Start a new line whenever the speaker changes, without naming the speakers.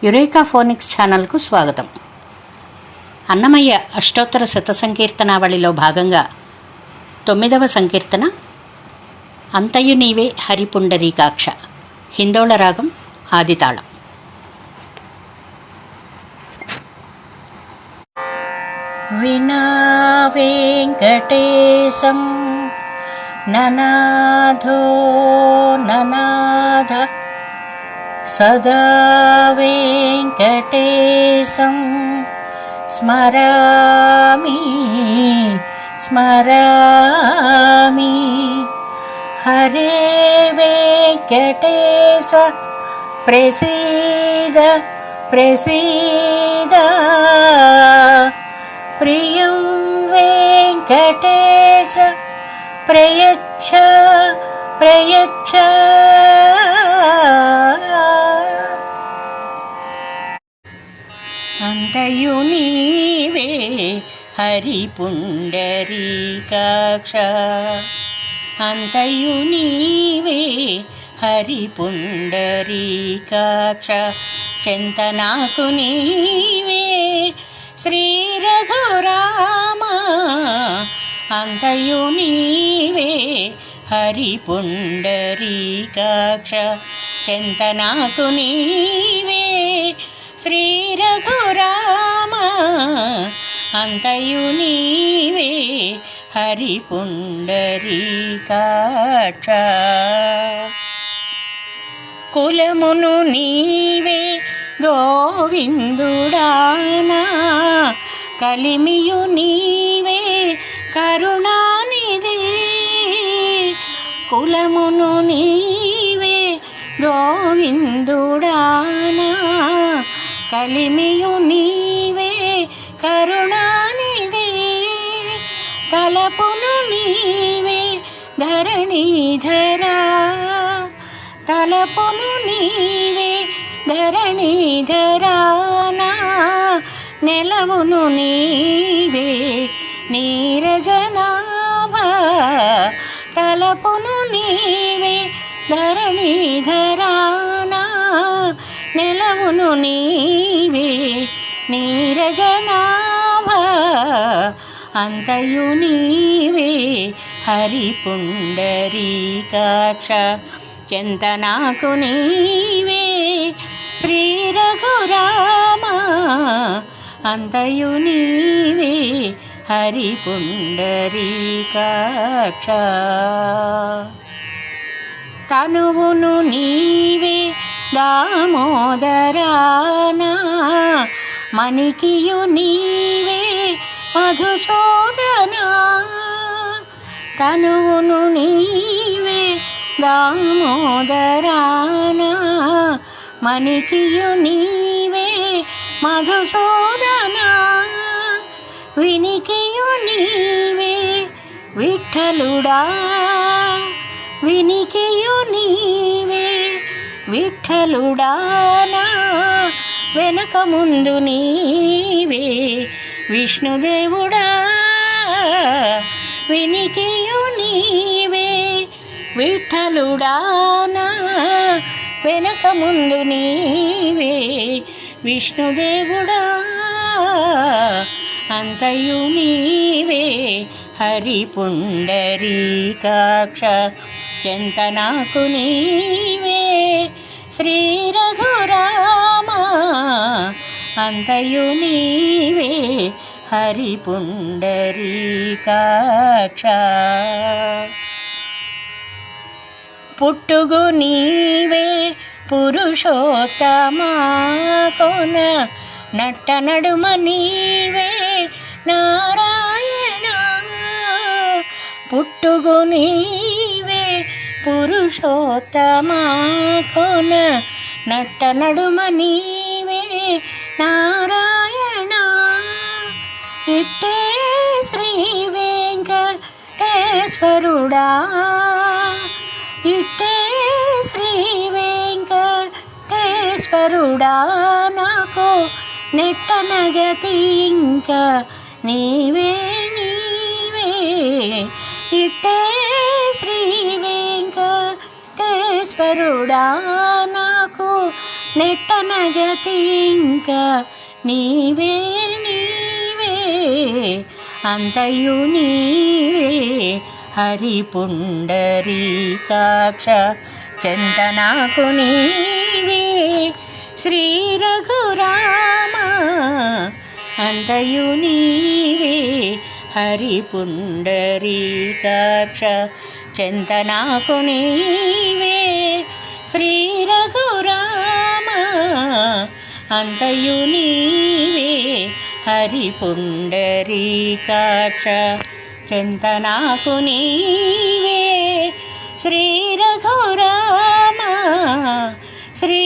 Eureka phonics ఛానల్కు స్వాగతం. అన్నమయ్య అష్టోత్తర శత సంకీర్తనావళిలో భాగంగా 9వ సంకీర్తన అంతయు నీవే హరిపుండరీకాక్ష. హిందోళ రాగం, ఆదితాళం.
వినా వెంకటేశం ననాథో ననాథ సదా వెంకటేశం స్మరామి స్మరామి. హరే వెంకటేశ ప్రసీద ప్రసీద. ప్రియం వెంకటేశ ప్రయచ్ఛ ప్రయచ్ఛ. అంతయు నీవే హరిపుండరీకాక్ష. అంతయు నీవే హరిపుండరీకాక్ష. చింతనాకు నీవే శ్రీ రఘురామ. అంతయు నీవే హరిపుండరీకాక్ష. చింతనాకు నీవే శ్రీ రఘురామ. అంతయు నీవే హరిపుండరీకాక్ష. కులమును నీవే గోవిందుడానా. కలిమియు నీవే కరుణానిధి. కులమును నీవే గోవిందుడానా. కలిమియు నీవే కరుణానిధి. తలపును నీవే ధరణీధరా. తలపును నీవే ధరణీధరానా. నెలవును నీవే నీరజనాభ. తలపును నీవే ధరణీధరానా. నెలవును నీవే నీరజనాభ. అంతయు నీవే హరిపుండరీకాక్ష. చింతనాకు నీవే శ్రీ రఘురామ. అంతయు నీవే హరిపుండరీకాక్ష. తనువును నీవే దామోదరానా. మణికియు నీవే మధుసూదనా. తనువును నీవే దామోదరానా. మణికియు నీవే మధుసూదనా. వినికియు నీవే విఠలుడా. వినికియు నీవే విఠలుడానా. వెనక ముందు నీవే విష్ణుదేవుడా. వినికియు నీవే విఠలుడానా. వెనక ముందు నీవే విష్ణుదేవుడా. అంతయు నీవే హరిపుండరీకాక్ష. చింతనాకు నీవే శ్రీ రఘురామ. అంతయు నీవే హరిపుండరీకాక్ష. పుట్టుగు నీవే పురుషోత్తమా. కోన నట్ట నడుమ నీవే నారాయణ. పుట్టుగు నీవే పురుషోత్తమా. కోన నట్ట నడుమ నీవే నారాయణ. ఇట్టే శ్రీ వెంకటేశ్వరుడా. ఇట్టే శ్రీ వెంకటేశ్వరుడా. నాకు నెట్టనగతి ఇంకా నీవే నీవే. ఇట్టే శ్రీ వెంకటేశ్వరుడా. నాకు నెట్టనగతి ఇంకా నీవే నీవే అంతయు నీవే హరి పుండరీకాక్ష చెంత నాకు నీవే శ్రీ రఘురామ అంతయు నీవే హరి పుండరీకాక్ష చెంత నాకు నీవే శ్రీ రఘురామ అంతయు నీవే హరి పుండరీకాక్ష చెంత నాకు నీవే శ్రీ రఘురామ శ్రీ